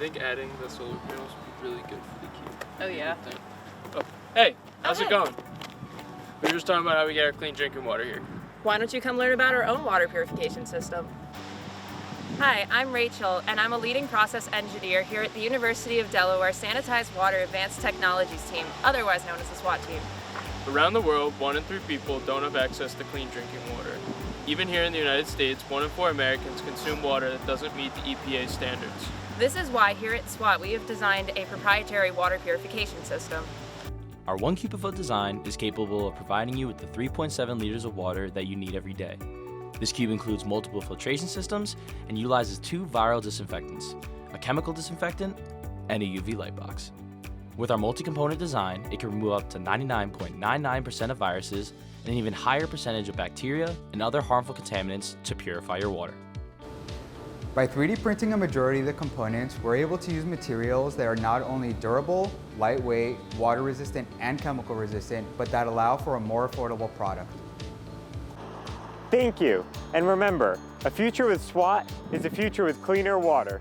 think adding the solar panels would be really good for the cube. Oh yeah. Oh, hey, how's Hey. it going? We were just talking about how we get our clean drinking water here. Why don't you come learn about our own water purification system? Hi, I'm Rachel, and I'm a leading process engineer here at the University of Delaware Sanitized Water Advanced Technologies team, otherwise known as the SWAT team. Around the world, 1 in 3 people don't have access to clean drinking water. Even here in the United States, 1 in 4 Americans consume water that doesn't meet the EPA standards. This is why here at SWAT we have designed a proprietary water purification system. Our 1 cube per foot design is capable of providing you with the 3.7 liters of water that you need every day. This cube includes multiple filtration systems and utilizes 2 viral disinfectants, a chemical disinfectant, and a UV light box. With our multi-component design, it can remove up to 99.99% of viruses and an even higher percentage of bacteria and other harmful contaminants to purify your water. By 3D printing a majority of the components, we're able to use materials that are not only durable, lightweight, water resistant, and chemical resistant, but that allow for a more affordable product. Thank you. And remember, a future with SWAT is a future with cleaner water.